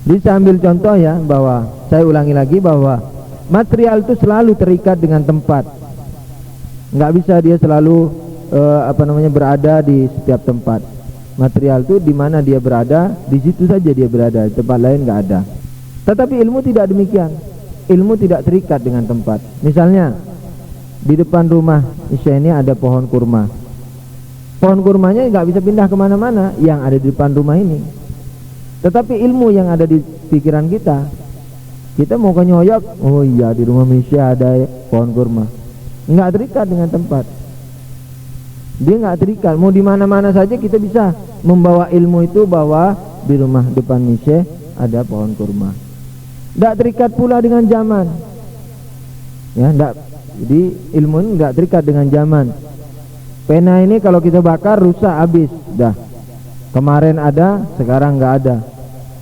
Bisa ambil contoh ya, bahwa saya ulangi lagi bahwa material itu selalu terikat dengan tempat. Nggak bisa dia selalu berada di setiap tempat. Material itu di mana dia berada, di situ saja dia berada, di tempat lain nggak ada. Tetapi ilmu tidak demikian. Ilmu tidak terikat dengan tempat. Misalnya di depan rumah Isya ini ada pohon kurma. Pohon kurmanya nggak bisa pindah kemana-mana, yang ada di depan rumah ini. Tetapi ilmu yang ada di pikiran kita mau ke Nyoyok, oh iya di rumah Isya ada pohon kurma. Nggak terikat dengan tempat. Dia nggak terikat. Mau di mana-mana saja kita bisa membawa ilmu itu, bahwa di rumah depan Isya ada pohon kurma. Nggak terikat pula dengan zaman. Ya, nggak. Jadi ilmu ini nggak terikat dengan zaman. Pena ini kalau kita bakar rusak habis, dah. Kemarin ada, sekarang nggak ada.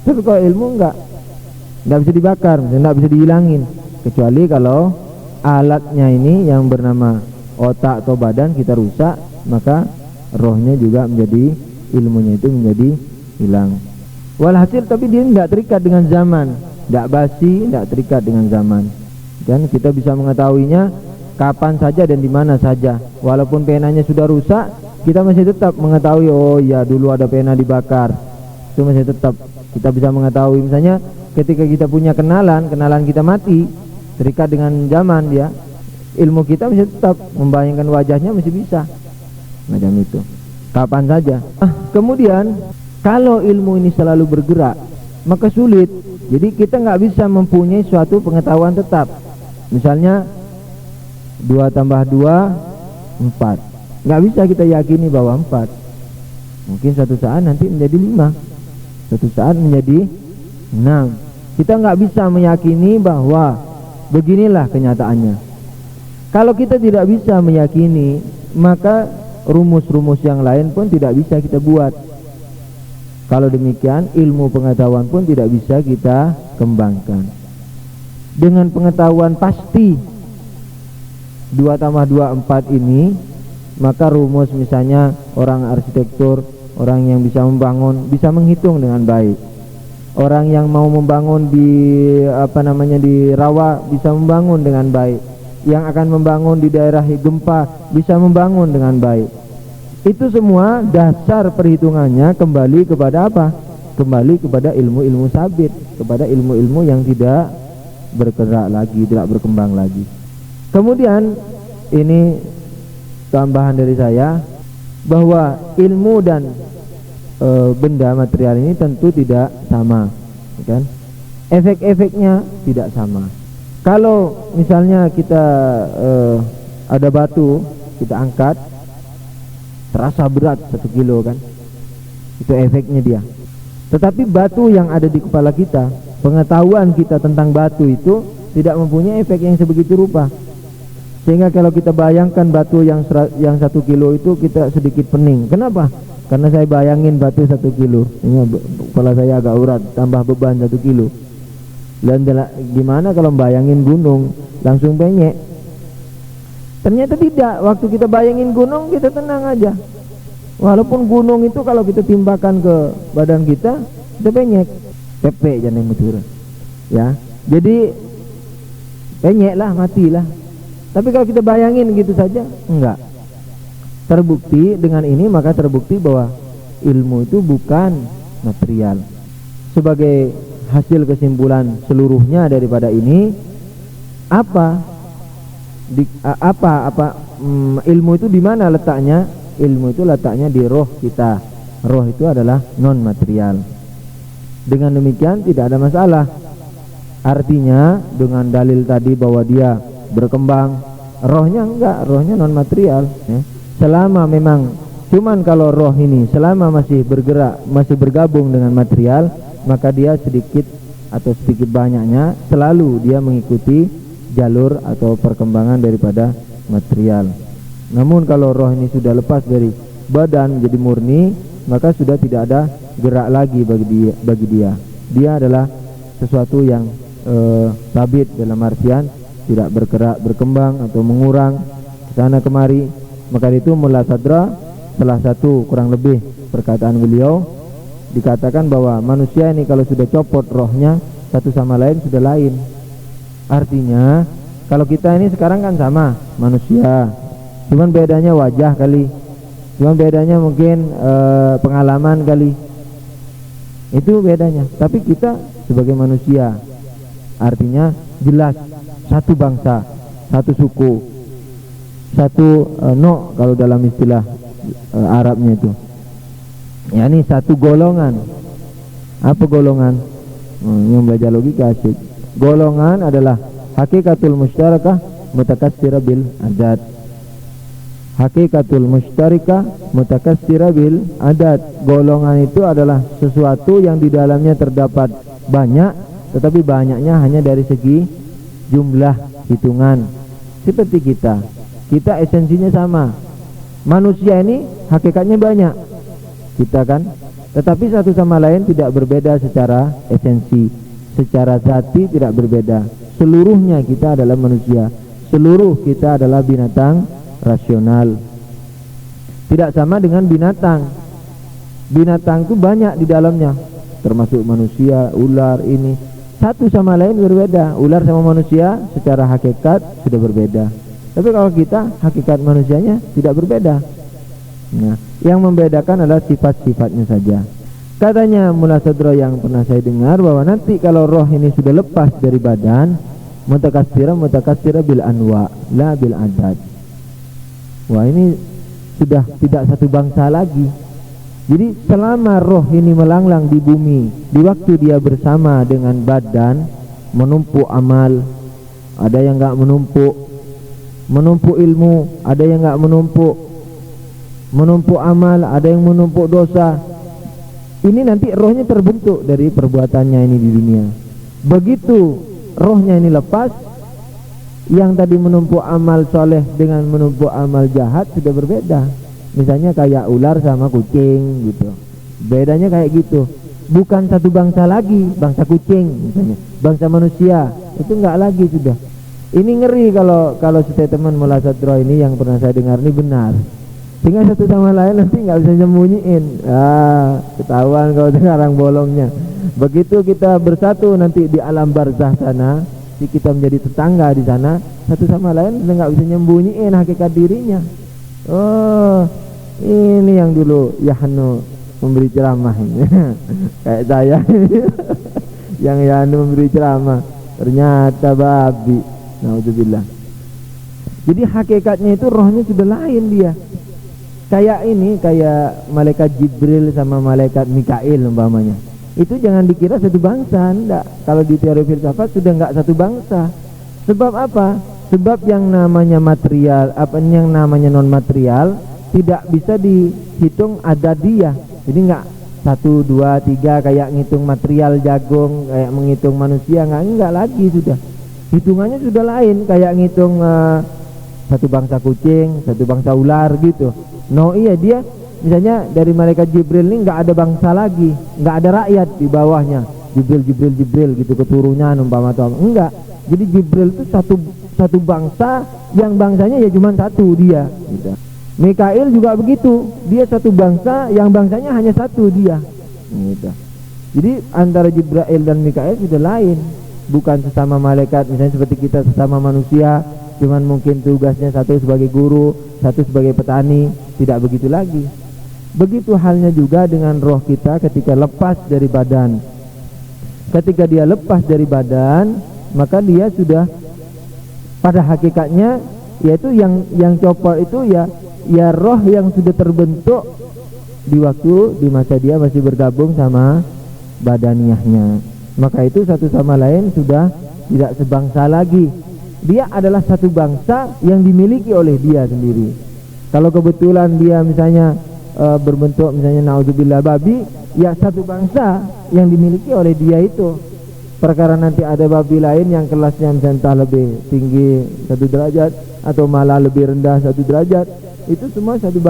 Tapi kalau ilmu nggak bisa dibakar, nggak bisa dihilangin, kecuali kalau alatnya ini yang bernama otak atau badan kita rusak, maka rohnya juga menjadi, ilmunya itu menjadi hilang. Walhasil tapi dia nggak terikat dengan zaman, nggak basi, nggak terikat dengan zaman. Dan kita bisa mengetahuinya kapan saja dan di mana saja. Walaupun penanya sudah rusak, kita masih tetap mengetahui, oh iya dulu ada pena dibakar. Itu masih tetap kita bisa mengetahui. Misalnya ketika kita punya kenalan kita mati, terikat dengan zaman dia, ilmu kita masih tetap membayangkan wajahnya, masih bisa macam itu kapan saja. Kemudian kalau ilmu ini selalu bergerak, maka sulit. Jadi kita nggak bisa mempunyai suatu pengetahuan tetap. Misalnya 2 tambah 2 4, nggak bisa kita yakini bahwa 4. Mungkin suatu saat nanti menjadi 5, suatu saat menjadi 6. Kita nggak bisa meyakini bahwa beginilah kenyataannya. Kalau kita tidak bisa meyakini, maka rumus-rumus yang lain pun tidak bisa kita buat. Kalau demikian, ilmu pengetahuan pun tidak bisa kita kembangkan. Dengan pengetahuan pasti 2 tambah 2 4 ini, maka rumus misalnya orang arsitektur, orang yang bisa membangun, bisa menghitung dengan baik. Orang yang mau membangun di di rawa bisa membangun dengan baik. Yang akan membangun di daerah gempa bisa membangun dengan baik. Itu semua dasar perhitungannya kembali kepada apa? Kembali kepada ilmu-ilmu sabit, kepada ilmu-ilmu yang tidak bergerak lagi, tidak berkembang lagi. Kemudian ini tambahan dari saya, bahwa ilmu dan benda material ini tentu tidak sama, kan? Efek-efeknya tidak sama. Kalau misalnya kita ada batu kita angkat, terasa berat 1 kilo, kan? Itu efeknya dia. Tetapi batu yang ada di kepala kita, pengetahuan kita tentang batu itu tidak mempunyai efek yang sebegitu rupa. Sehingga kalau kita bayangkan batu yang 1 kilo itu, kita sedikit pening. Kenapa? Karena saya bayangin batu 1 kilo, kepala saya agak urat, tambah beban 1 kilo. Dan gimana kalau bayangin gunung, langsung penyek? Ternyata tidak. Waktu kita bayangin gunung, kita tenang aja. Walaupun gunung itu kalau kita timpakan ke badan kita penyek, pepe jangan mutur. Ya, jadi penyek lah, matilah. Tapi kalau kita bayangin gitu saja, enggak. Terbukti dengan ini, maka terbukti bahwa ilmu itu bukan material. Sebagai hasil kesimpulan seluruhnya daripada ini, ilmu itu di mana letaknya? Ilmu itu letaknya di roh kita. Roh itu adalah non material. Dengan demikian tidak ada masalah. Artinya dengan dalil tadi bahwa dia berkembang, rohnya enggak, rohnya non material, ya. Selama memang cuman kalau roh ini selama masih bergerak, masih bergabung dengan material, maka dia sedikit atau sedikit banyaknya selalu dia mengikuti jalur atau perkembangan daripada material. Namun kalau roh ini sudah lepas dari badan jadi murni, maka sudah tidak ada gerak lagi bagi dia. Dia adalah sesuatu yang sabit, dalam artian tidak bergerak, berkembang atau mengurang sana kemari. Maka itu mula sadra, salah satu kurang lebih perkataan beliau dikatakan bahwa manusia ini kalau sudah copot rohnya, satu sama lain sudah lain. Artinya kalau kita ini sekarang kan sama manusia, cuman bedanya wajah kali, cuman bedanya mungkin pengalaman kali, itu bedanya. Tapi kita sebagai manusia, artinya jelas satu bangsa, satu suku, satu kalau dalam istilah Arabnya itu, yakni satu golongan. Apa golongan? Yang belajar logika asik. Golongan adalah hakikatul musytarakah mutakassira bil adat. Hakikatul musytarakah mutakassira bil adat. Golongan itu adalah sesuatu yang di dalamnya terdapat banyak, tetapi banyaknya hanya dari segi jumlah hitungan. Seperti kita esensinya sama. Manusia ini hakikatnya banyak, kita kan, tetapi satu sama lain tidak berbeda secara esensi, secara zati tidak berbeda. Seluruhnya kita adalah manusia, seluruh kita adalah binatang rasional. Tidak sama dengan binatang. Binatang itu banyak di dalamnya, termasuk manusia, ular ini. Satu sama lain berbeda. Ular sama manusia secara hakikat sudah berbeda. Tapi kalau kita, hakikat manusianya tidak berbeda. Nah, yang membedakan adalah sifat-sifatnya saja. Katanya Mullah Sadra yang pernah saya dengar, bahwa nanti kalau roh ini sudah lepas dari badan, mutakassira bil anwa, la bil adad. Wah, ini sudah tidak satu bangsa lagi. Jadi selama roh ini melanglang di bumi, di waktu dia bersama dengan badan, menumpuk amal, ada yang enggak menumpuk ilmu, ada yang enggak menumpuk amal, ada yang menumpuk dosa. Ini nanti rohnya terbentuk dari perbuatannya ini di dunia. Begitu rohnya ini lepas, yang tadi menumpuk amal soleh dengan menumpuk amal jahat sudah berbeda. Misalnya kayak ular sama kucing gitu, bedanya kayak gitu. Bukan satu bangsa lagi, bangsa kucing misalnya, bangsa manusia itu enggak lagi sudah. Ini ngeri kalau statement Mullah Sadra ini yang pernah saya dengar ini benar. Sehingga satu sama lain nanti nggak bisa nyembunyiin. Ketahuan kalau sekarang bolongnya. Begitu kita bersatu nanti di alam barzah sana, kita menjadi tetangga di sana, satu sama lain sudah nggak bisa nyembunyiin hakikat dirinya. Oh, ini yang dulu Yahnu memberi ceramah ini. Kayak saya yang Yahnu memberi ceramah, ternyata babi. Naudzubillah. Jadi hakikatnya itu rohnya sudah lain dia. Kayak ini, kayak malaikat Jibril sama malaikat Mikail umpamanya. Itu jangan dikira satu bangsa, enggak. Kalau di teori filsafat sudah enggak satu bangsa. Sebab apa? Sebab yang namanya material, yang namanya non material tidak bisa dihitung adadiyah. Jadi enggak 1, 2, 3 kayak ngitung material jagung, kayak menghitung manusia, enggak lagi sudah. Hitungannya sudah lain, kayak ngitung satu bangsa kucing, satu bangsa ular gitu. Iya, dia misalnya dari malaikat Jibril ini enggak ada bangsa lagi, enggak ada rakyat di bawahnya. Jibril gitu keturunan umpama atau enggak. Jadi Jibril itu satu bangsa yang bangsanya ya cuma satu dia gitu. Mikail juga begitu, dia satu bangsa yang bangsanya hanya satu dia gitu. Jadi antara Jibril dan Mikail sudah lain, bukan sesama malaikat misalnya seperti kita sesama manusia, cuman mungkin tugasnya satu sebagai guru, satu sebagai petani, tidak begitu lagi. Begitu halnya juga dengan roh kita ketika lepas dari badan. Ketika dia lepas dari badan, maka dia sudah pada hakikatnya yaitu yang copot itu ya roh yang sudah terbentuk di waktu di masa dia masih bergabung sama badaniahnya. Maka itu satu sama lain sudah tidak sebangsa lagi. Dia adalah satu bangsa yang dimiliki oleh dia sendiri. Kalau kebetulan dia misalnya berbentuk misalnya naudzubillah babi, ya satu bangsa yang dimiliki oleh dia itu. Perkara nanti ada babi lain yang kelasnya misalnya entah lebih tinggi 1 derajat atau malah lebih rendah 1 derajat, itu semua satu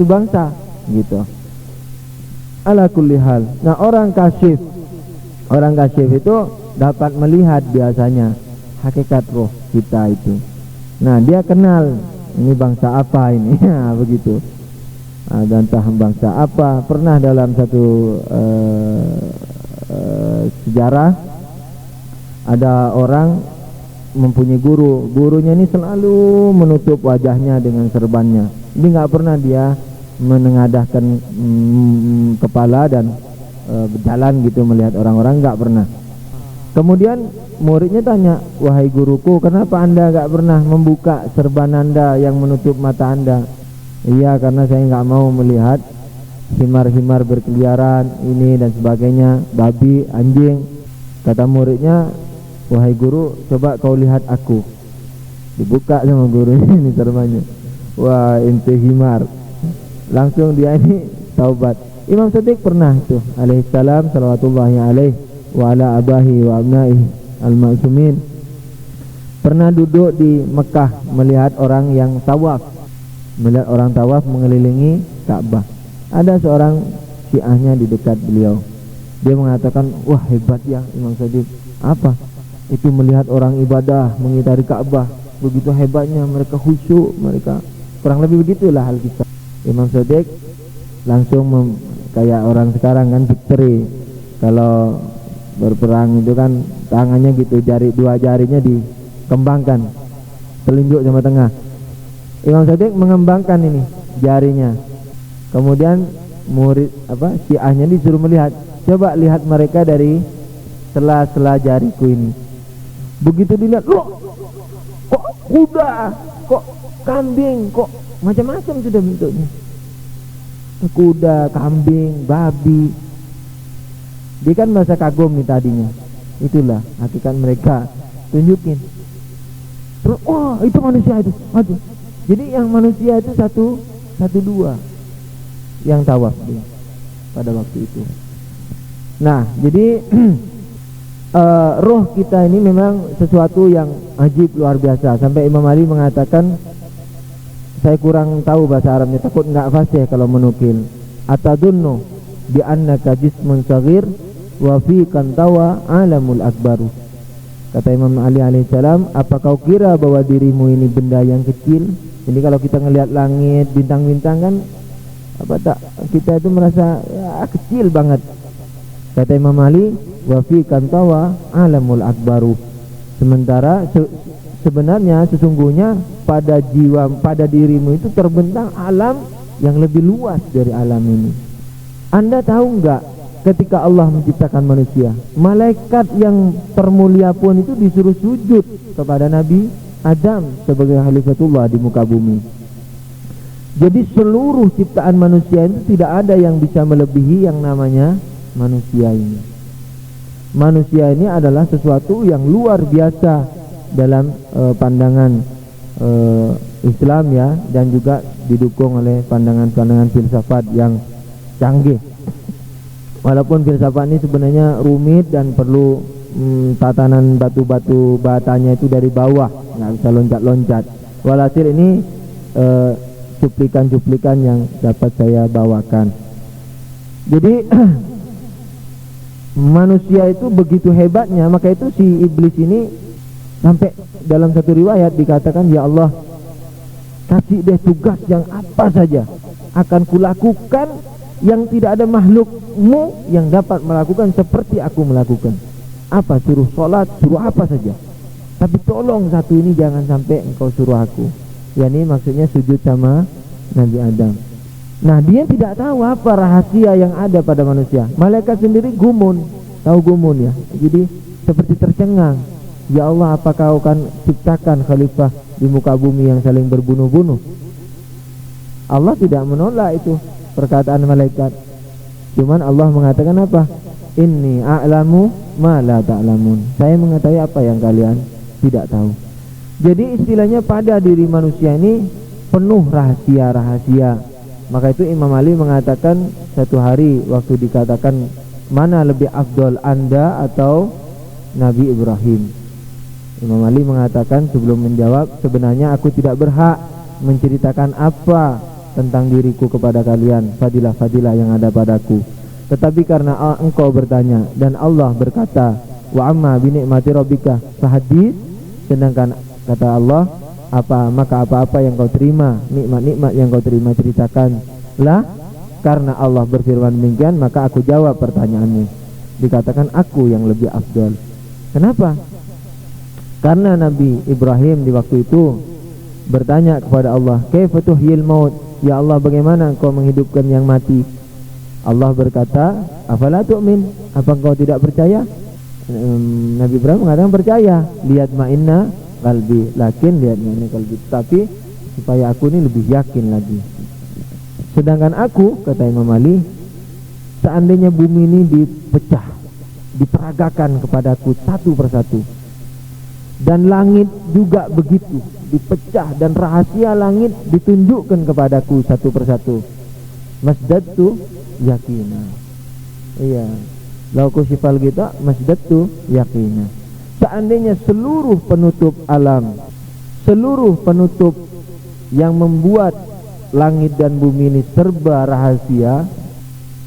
bangsa gitu. Ala kulli hal. Nah, orang kasyif itu dapat melihat biasanya hakikat roh kita itu. Nah, dia kenal ini bangsa apa ini. Begitu. dan entah bangsa apa. Pernah dalam satu sejarah ada orang mempunyai guru, gurunya ini selalu menutup wajahnya dengan serbannya. Jadi nggak pernah dia menengadahkan kepala dan berjalan gitu melihat orang-orang, nggak pernah. Kemudian muridnya tanya, wahai guruku, kenapa anda nggak pernah membuka serban anda yang menutup mata anda? Iya, karena saya nggak mau melihat himar-himar berkeliaran ini dan sebagainya, babi, anjing. Kata muridnya, wahai guru, coba kau lihat aku. Dibuka sama gurunya ini serbannya. Wah, ente himar. Langsung dia ini taubat. Imam Shadiq pernah itu, alaihissalam, salawatullahi alaih wa ala abahi wa abnaihi al-ma'sumin, pernah duduk di Mekah melihat orang yang tawaf, melihat orang tawaf mengelilingi Ka'bah. Ada seorang syiahnya di dekat beliau. Dia mengatakan, wah hebat ya Imam Shadiq. Apa? Itu melihat orang ibadah mengitari Ka'bah, begitu hebatnya, mereka khusyuk, mereka kurang lebih begitulah hal kita. Imam Shadiq langsung kayak orang sekarang kan, victory. Kalau berperang itu kan tangannya gitu, dua jarinya dikembangkan, telunjuk sama tengah. Imam Shadiq mengembangkan ini jarinya. Kemudian murid syiahnya disuruh melihat, coba lihat mereka dari sela-sela jariku ini. Begitu dilihat, loh, kok kuda, kok kambing, kok macam-macam sudah bentuknya. Kuda, kambing, babi. Dia kan merasa kagum nih tadinya. Itulah hakikat mereka, tunjukin. Terus, wah itu manusia itu. Aduh. Jadi yang manusia itu satu dua yang tawaf dia pada waktu itu. Nah, jadi roh kita ini memang sesuatu yang ajib, luar biasa. Sampai Imam Ali mengatakan, saya kurang tahu bahasa Arabnya, takut enggak fasih kalau menukil. Atadunnu bi annaka jismun saghir wa fi kantawa alamul akbaru. Kata Imam Ali alaihissalam, apa kau kira bahwa dirimu ini benda yang kecil? Jadi kalau kita ngelihat langit, bintang-bintang kan kita itu merasa ya, kecil banget. Kata Imam Ali, wa fi kantawa alamul akbaru. Sementara sebenarnya sesungguhnya pada jiwa, pada dirimu itu terbentang alam yang lebih luas dari alam ini. Anda tahu enggak, ketika Allah menciptakan manusia, malaikat yang termulia pun itu disuruh sujud kepada Nabi Adam sebagai khalifatullah di muka bumi. Jadi seluruh ciptaan manusia itu tidak ada yang bisa melebihi yang namanya manusia ini. Manusia ini adalah sesuatu yang luar biasa dalam pandangan Islam ya, dan juga didukung oleh pandangan-pandangan filsafat yang canggih. Walaupun filsafat ini sebenarnya rumit dan perlu tatanan batu-batu batanya itu dari bawah, nggak bisa loncat-loncat. Walhasil ini cuplikan-cuplikan yang dapat saya bawakan. Jadi manusia itu begitu hebatnya, maka itu si iblis ini sampai dalam satu riwayat dikatakan, ya Allah, kasih dia tugas yang apa saja, akan kulakukan yang tidak ada makhlukmu yang dapat melakukan seperti aku melakukan. Apa, suruh sholat, suruh apa saja, tapi tolong satu ini jangan sampai engkau suruh aku. Ya ini maksudnya sujud sama Nabi Adam. Nah, dia tidak tahu apa rahasia yang ada pada manusia. Malaikat sendiri gumun, tahu gumun ya, jadi seperti tercengang. Ya Allah, apa kau akan ciptakan khalifah di muka bumi yang saling berbunuh-bunuh? Allah tidak menolak itu perkataan malaikat. Cuman Allah mengatakan apa? Inni a'lamu ma la ta'lamun. Saya mengetahui apa yang kalian tidak tahu. Jadi istilahnya pada diri manusia ini penuh rahasia-rahasia. Maka itu Imam Ali mengatakan satu hari waktu dikatakan mana lebih afdol, Anda atau Nabi Ibrahim? Imam Ali mengatakan sebelum menjawab, sebenarnya aku tidak berhak menceritakan apa tentang diriku kepada kalian, fadilah-fadilah yang ada padaku. Tetapi karena engkau bertanya dan Allah berkata, wa amma bi ni'mati rabbika fahadits, sedangkan kata Allah, maka apa-apa yang kau terima, nikmat-nikmat yang kau terima, ceritakan. Lah, karena Allah berfirman demikian, maka aku jawab pertanyaanmu. Dikatakan aku yang lebih afdal. Kenapa? Karena Nabi Ibrahim di waktu itu bertanya kepada Allah, "Kaifa tuhyil maut?" Ya Allah, bagaimana engkau menghidupkan yang mati? Allah berkata, "Afala tu'min?" Apa engkau tidak percaya? Nabi Ibrahim mengatakan percaya. Lihat ma'inna qalbi, lakin lihat ma'inna qalbi, tapi supaya aku ini lebih yakin lagi. Sedangkan aku, kata Imam Ali, seandainya bumi ini dipecah, diperagakan kepadaku satu persatu, dan langit juga begitu dipecah, dan rahasia langit ditunjukkan kepadaku satu persatu, masdadtu yakina. Iya, lau kusyifal kita masdadtu yakina. Seandainya seluruh penutup alam, seluruh penutup yang membuat langit dan bumi ini serba rahasia,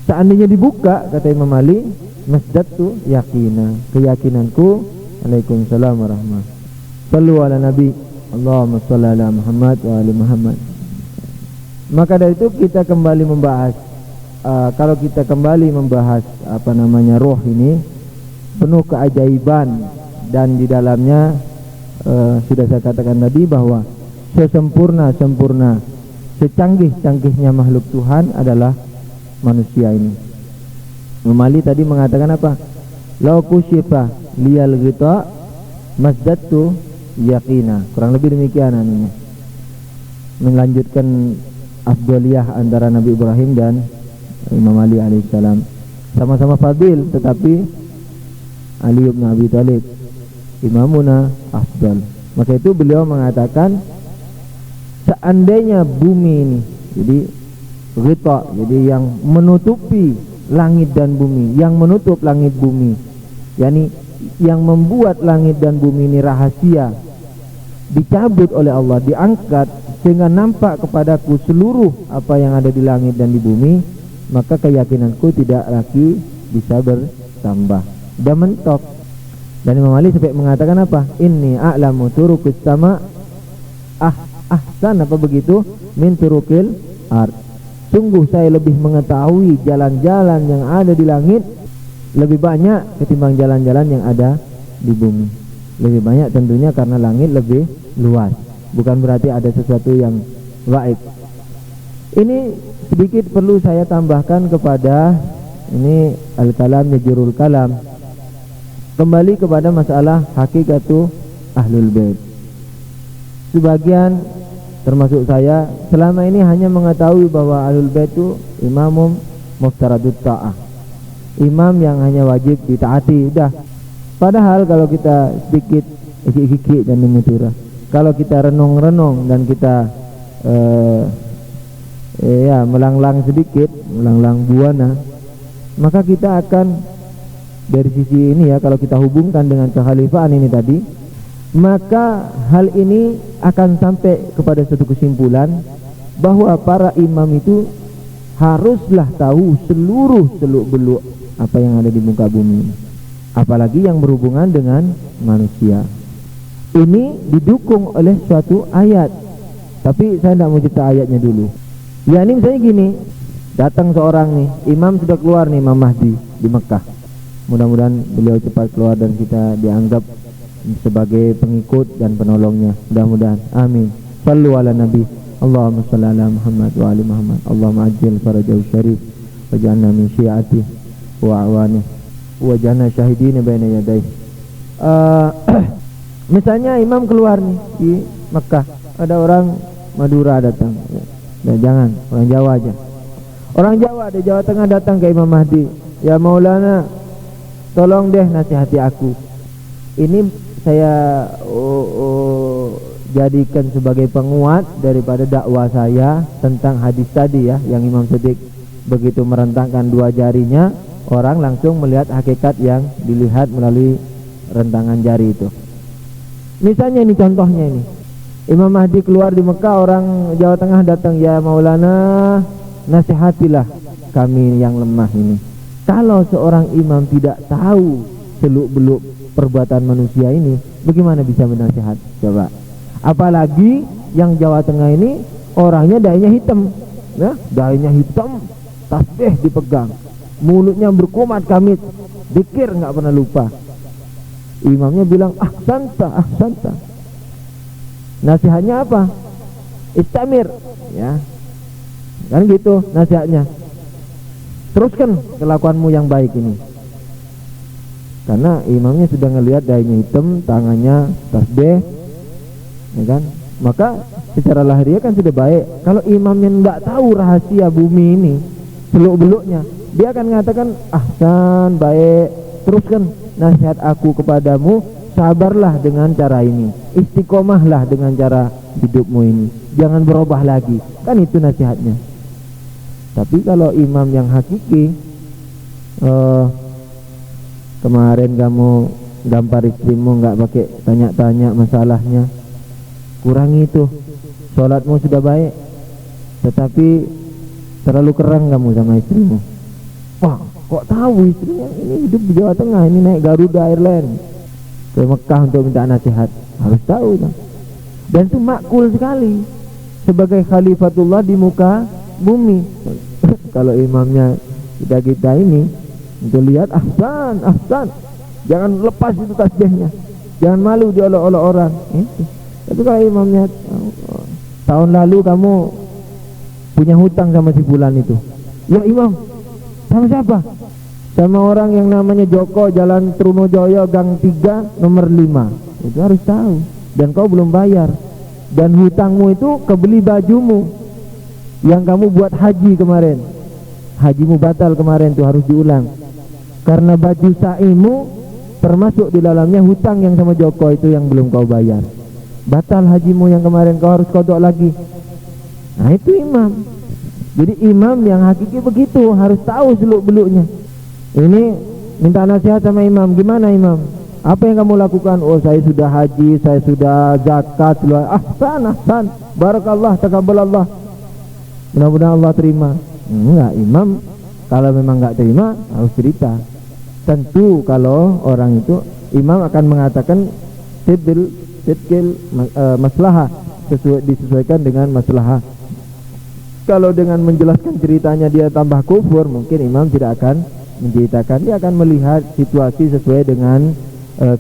seandainya dibuka, kata Imam Ali, masdadtu yakina, keyakinanku. Waalaikumsalam warahmatullahi wabarakatuh. Sallu ala Nabi, Allahumma salli ala Muhammad wa ali Muhammad. Maka dari itu kita kembali membahas, kalau kita kembali membahas roh ini penuh keajaiban, dan di dalamnya sudah saya katakan tadi bahwa sesempurna-sempurna, secanggih-canggihnya makhluk Tuhan adalah manusia ini. Memali tadi mengatakan apa? Lau kusyifa liyal ghita masdadtu yaqina. Kurang lebih demikian anunya. Melanjutkan afdaliyah antara Nabi Ibrahim dan Imam Ali alaihissalam. Sama-sama fadil, tetapi Ali bin Abi Thalib imamuna afdal. Maka itu beliau mengatakan, seandainya bumi ini, jadi ghita, jadi yang menutupi langit dan bumi, yang menutup langit bumi, yakni yang membuat langit dan bumi ini rahasia, dicabut oleh Allah, diangkat sehingga nampak kepadaku seluruh apa yang ada di langit dan di bumi, maka keyakinanku tidak lagi bisa bertambah, sudah mentok. Dan Imam Ali sampai mengatakan apa? Inni a'lamu turuqis sama ahsan apa begitu min turuqil ard. Sungguh saya lebih mengetahui jalan-jalan yang ada di langit lebih banyak ketimbang jalan-jalan yang ada di bumi. Lebih banyak tentunya karena langit lebih luas. Bukan berarti ada sesuatu yang gaib. Ini sedikit perlu saya tambahkan kepada ini al-kalam yajurul kalam. Kembali kepada masalah hakikatu ahlul bait. Sebagian termasuk saya selama ini hanya mengetahui bahwa ahlul bait itu imamum muftaradut ta'ah, imam yang hanya wajib ditaati, udah. Padahal kalau kita sedikit ikik-ikik dan memutura, kalau kita renung-renung dan kita melanglang sedikit, melanglang buana, maka kita akan dari sisi ini ya, kalau kita hubungkan dengan kekhalifaan ini tadi, maka hal ini akan sampai kepada satu kesimpulan bahwa para imam itu haruslah tahu seluruh seluk-beluk apa yang ada di muka bumi, apalagi yang berhubungan dengan manusia. Ini didukung oleh suatu ayat, tapi saya tidak mau cerita ayatnya dulu. Ya, ini misalnya gini, datang seorang nih, imam sudah keluar nih, Imam Mahdi di Mekah. Mudah-mudahan beliau cepat keluar dan kita dianggap sebagai pengikut dan penolongnya. Mudah-mudahan. Amin. Sallu ala Nabi. Allahumma salli ala Muhammad wa ali Muhammad. Allahumma ajil farajahu syarif waj'alna min syi'atih wa awani waj'alna syahidina baina yadayh. Misalnya imam keluar nih di Mekah, ada orang Madura datang. Ya, jangan orang Jawa aja. Orang Jawa di Jawa Tengah datang ke Imam Mahdi. Ya Maulana, tolong deh nasihati aku. Ini saya jadikan sebagai penguat daripada dakwah saya tentang hadis tadi ya, yang Imam Siddiq begitu merentangkan dua jarinya, orang langsung melihat hakikat yang dilihat melalui rentangan jari itu. Misalnya ini contohnya ini, Imam Mahdi keluar di Mekah, orang Jawa Tengah datang, ya Maulana nasihatilah kami yang lemah ini. Kalau seorang imam tidak tahu seluk-beluk perbuatan manusia ini, bagaimana bisa menasihat? Coba. Apalagi yang Jawa Tengah ini orangnya dainya hitam, ya, dahinya hitam, tasbih dipegang, mulutnya berkumat kamit, zikir nggak pernah lupa. Imamnya bilang ahsanta, ahsanta. Nasihatnya apa? Istamir, ya, kan gitu nasihatnya. Teruskan kelakuanmu yang baik ini. Karena imamnya sudah ngelihat dahinya hitam, tangannya tasbih, ya kan? Maka secara lahiriah kan sudah baik. Kalau imamnya nggak tahu rahasia bumi ini, seluk-beluknya, dia akan mengatakan ahsan, baik, teruskan nasihat aku kepadamu, sabarlah dengan cara ini, istiqomahlah dengan cara hidupmu ini, jangan berubah lagi. Kan itu nasihatnya. Tapi kalau imam yang hakiki, kemarin kamu gampar istrimu nggak pakai tanya-tanya masalahnya, kurangi itu. Sholatmu sudah baik, tetapi terlalu kerang kamu sama istrimu. Wah, kok tahu istrinya ini hidup di Jawa Tengah, ini naik Garuda Airline ke Mekah untuk minta nasihat? Harus tahu kan? Dan itu makul sekali sebagai khalifatullah di muka bumi. Kalau imamnya kita ini, untuk lihat ahsan, ahsan, jangan lepas itu tasbihnya, jangan malu diolok-olok orang. Tapi kalau imamnya, tahun lalu kamu punya hutang sama si fulan itu, ya imam, sama siapa? Sama orang yang namanya Joko, Jalan Trunojoyo, Gang 3, nomor 5. Itu harus tahu. Dan kau belum bayar. Dan hutangmu itu kebeli bajumu yang kamu buat haji kemarin. Hajimu batal kemarin, itu harus diulang. Karena baju sa'imu termasuk di dalamnya hutang yang sama Joko itu yang belum kau bayar. Batal hajimu yang kemarin, kau harus kodok lagi. Nah itu imam. Jadi imam yang hakiki begitu, harus tahu seluk-beluknya. Ini minta nasihat sama imam, gimana imam? Apa yang kamu lakukan? Oh, saya sudah haji, saya sudah zakat, ahsan, ahsan, barakallah, takabbalallah, mudah-mudahan Allah terima. Enggak, imam kalau memang enggak terima harus cerita. Tentu kalau orang itu, imam akan mengatakan sidqil maslahah, disesuaikan dengan maslahah. Kalau dengan menjelaskan ceritanya dia tambah kufur, mungkin imam tidak akan menceritakan, dia akan melihat situasi sesuai dengan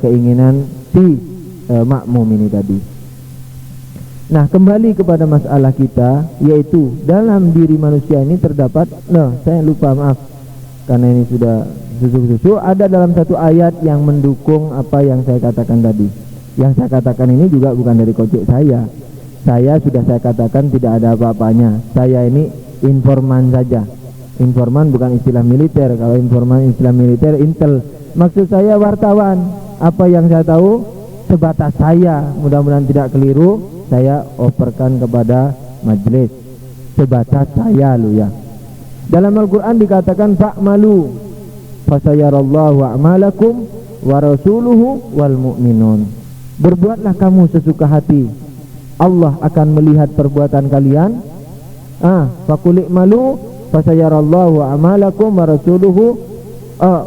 keinginan si makmum ini tadi. Nah, kembali kepada masalah kita, yaitu dalam diri manusia ini terdapat, saya lupa, maaf, karena ini sudah susu-susu, ada dalam satu ayat yang mendukung apa yang saya katakan tadi. Yang saya katakan ini juga bukan dari kocek saya sudah saya katakan tidak ada apa-apanya. Saya ini informan saja. Informan bukan istilah militer. Kalau informan istilah militer, intel. Maksud saya wartawan. Apa yang saya tahu sebatas saya, mudah-mudahan tidak keliru, saya operkan kepada majelis. Sebatas saya ya. Dalam Al-Quran dikatakan fa'malu fasayarallahu a'malakum wa rasuluhu wal mu'minun. Berbuatlah kamu sesuka hati, Allah akan melihat perbuatan kalian. Fakulik malu fasayarallahu a'malakum wa rasuluhu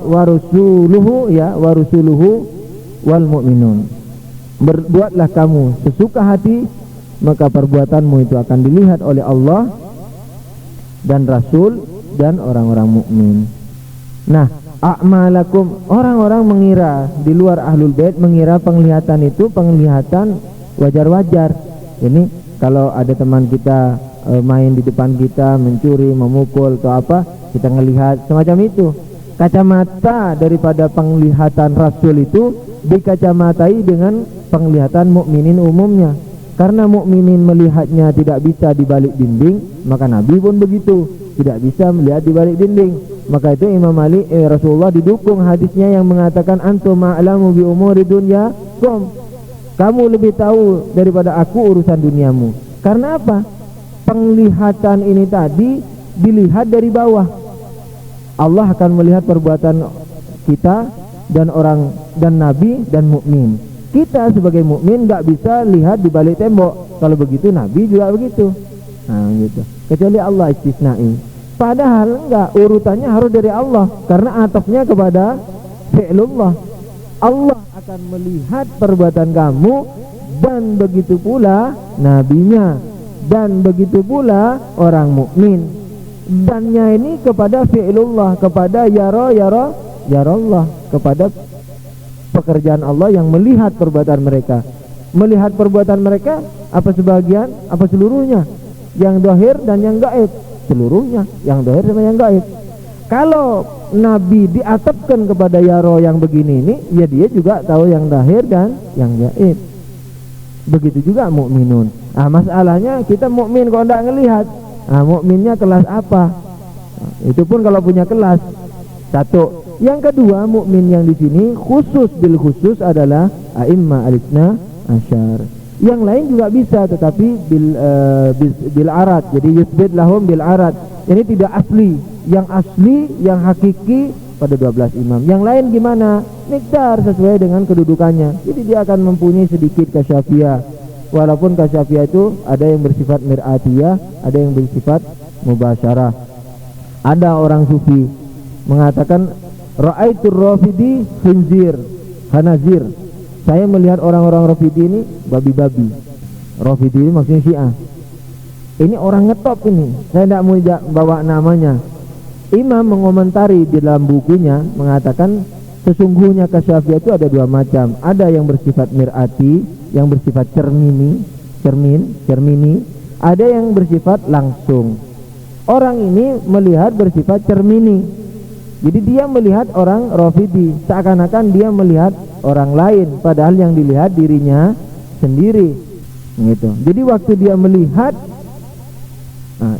wa rusuluhu wal mu'minun. Berbuatlah kamu sesuka hati, maka perbuatanmu itu akan dilihat oleh Allah dan Rasul dan orang-orang mukmin. Nah, a'malakum, orang-orang mengira di luar ahlul bait mengira penglihatan itu penglihatan wajar-wajar. Ini kalau ada teman kita main di depan kita, mencuri, memukul atau apa, kita ngelihat semacam itu. Kacamata daripada penglihatan Rasul itu dikacamatai dengan penglihatan mukminin umumnya. Karena mukminin melihatnya tidak bisa di balik dinding, maka Nabi pun begitu, tidak bisa melihat di balik dinding. Maka itu Imam Ali Rasulullah didukung hadisnya yang mengatakan antum a'lamu bi umuri dunyakum, kamu lebih tahu daripada aku urusan duniamu. Karena apa? Penglihatan ini tadi dilihat dari bawah. Allah akan melihat perbuatan kita dan orang dan Nabi dan mukmin. Kita sebagai mukmin nggak bisa lihat di balik tembok. Kalau begitu Nabi juga begitu. Nah, gitu. Kecuali Allah istisnai. Padahal enggak, urutannya harus dari Allah karena atafnya kepada fi'lullah. Allah akan melihat perbuatan kamu dan begitu pula nabinya Dan begitu pula orang mukmin, dannya ini kepada fi'lullah, kepada yarallah, kepada pekerjaan Allah yang melihat perbuatan mereka. Melihat perbuatan mereka apa sebagian, apa seluruhnya, yang zahir dan yang gaib, seluruhnya, yang zahir sama yang gaib. Kalau Nabi diatapkan kepada yaro yang begini ini, ya dia juga tahu yang zahir dan yang gaib. Begitu juga mukminun. Masalahnya kita mukmin kok tidak ngelihat. Mukminnya kelas apa? Itu pun kalau punya kelas. Satu. Yang kedua, mukmin yang di sini khusus bil khusus adalah a'imma al-itsna asyar. Yang lain juga bisa, tetapi bil arad. Jadi yusbit lahum bil arad. Ini tidak asli. Yang asli, yang hakiki pada 12 imam. Yang lain gimana? Mikdar sesuai dengan kedudukannya. Jadi dia akan mempunyai sedikit kasyafiyah. Walaupun kasyafiyah itu ada yang bersifat mir'atiyah, ada yang bersifat mubasyarah. Ada orang sufi mengatakan ra'aitur rafidi khinzir hanazir. Saya melihat orang-orang rafidi ini babi-babi. Rafidi ini maksudnya Syiah. Ini orang ngetop ini. Saya tidak mau bawa namanya. Imam mengomentari di dalam bukunya mengatakan sesungguhnya kasyafiyah itu ada dua macam. Ada yang bersifat mir'ati, yang bersifat cermini. Ada yang bersifat langsung. Orang ini melihat bersifat cermini. Jadi dia melihat orang rafidi, seakan-akan dia melihat orang lain, padahal yang dilihat dirinya sendiri. Gitu. Jadi waktu dia melihat,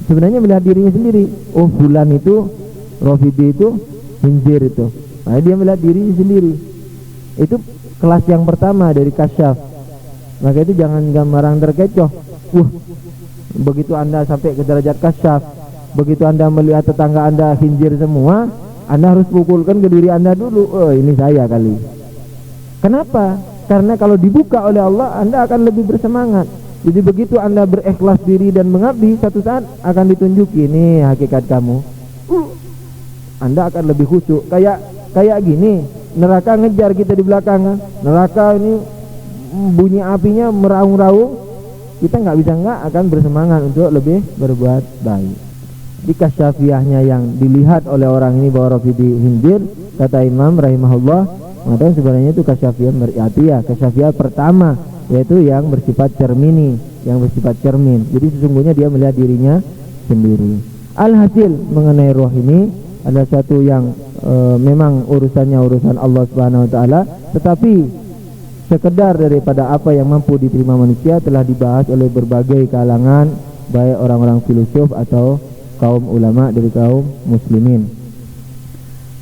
sebenarnya melihat dirinya sendiri. Oh, fulan itu rafidi, itu khinzir itu. Dia melihat dirinya sendiri. Itu kelas yang pertama dari kasyaf. Maka itu jangan gambaran terkecoh. Begitu Anda sampai ke derajat kasyaf, begitu Anda melihat tetangga Anda khinzir semua, Anda harus pukulkan ke diri Anda dulu. Oh, ini saya kali. Kenapa? Karena kalau dibuka oleh Allah, Anda akan lebih bersemangat. Jadi begitu Anda berikhlas diri dan mengabdi, satu saat akan ditunjuki ini hakikat kamu. Anda akan lebih khusyuk. Kayak gini, neraka ngejar kita di belakang. Neraka ini bunyi apinya meraung-raung, kita nggak akan bersemangat untuk lebih berbuat baik. Di kasyafiyahnya yang dilihat oleh orang ini bahwa rafidi hindir, kata Imam rahimahullah, mengatakan sebenarnya itu kasyafiyah mir'atiyah, kasyafiyah pertama, yaitu yang bersifat cermini, yang bersifat cermin. Jadi sesungguhnya dia melihat dirinya sendiri. Alhasil mengenai roh ini ada satu yang memang urusannya urusan Allah Subhanahu wa taala, tetapi sekedar daripada apa yang mampu diterima manusia telah dibahas oleh berbagai kalangan, baik orang-orang filosof atau kaum ulama dari kaum muslimin.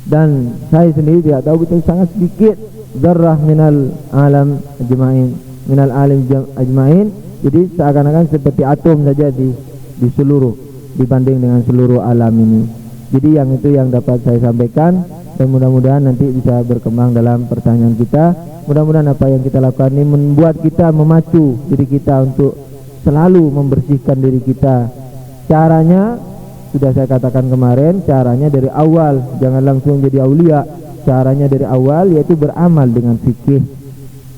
Dan saya sendiri tidak tahu, betul sangat sedikit zarrah minal alam ajma'in, minal alim ajma'in. Jadi seakan-akan seperti atom saja di seluruh, dibanding dengan seluruh alam ini. Jadi yang itu yang dapat saya sampaikan, dan mudah-mudahan nanti bisa berkembang dalam pertanyaan kita. Mudah-mudahan apa yang kita lakukan ini membuat kita memacu diri kita untuk selalu membersihkan diri kita. Caranya sudah saya katakan kemarin, caranya dari awal, jangan langsung jadi aulia. Caranya dari awal yaitu beramal dengan fikih.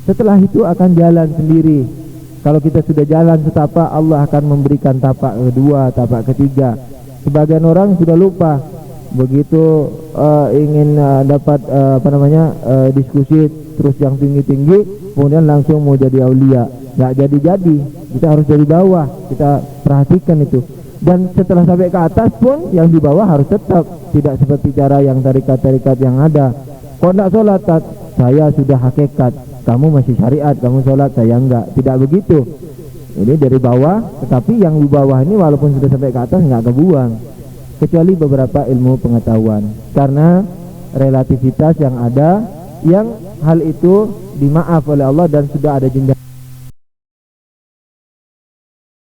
Setelah itu akan jalan sendiri. Kalau kita sudah jalan setapak, Allah akan memberikan tapak kedua, tapak ketiga. Sebagian orang sudah lupa, begitu ingin dapat diskusi terus yang tinggi-tinggi, kemudian langsung mau jadi aulia. Nggak jadi-jadi, kita harus dari bawah, kita perhatikan itu. Dan setelah sampai ke atas pun, yang di bawah harus tetap, tidak seperti cara yang tarikat-tarikat yang ada. Kok tidak sholat, saya sudah hakikat, kamu masih syariat, kamu sholat, saya enggak. Tidak begitu. Ini dari bawah, tetapi yang di bawah ini walaupun sudah sampai ke atas nggak kebuang, kecuali beberapa ilmu pengetahuan. Karena relativitas yang ada, yang hal itu dimaaf oleh Allah dan sudah ada jenjang.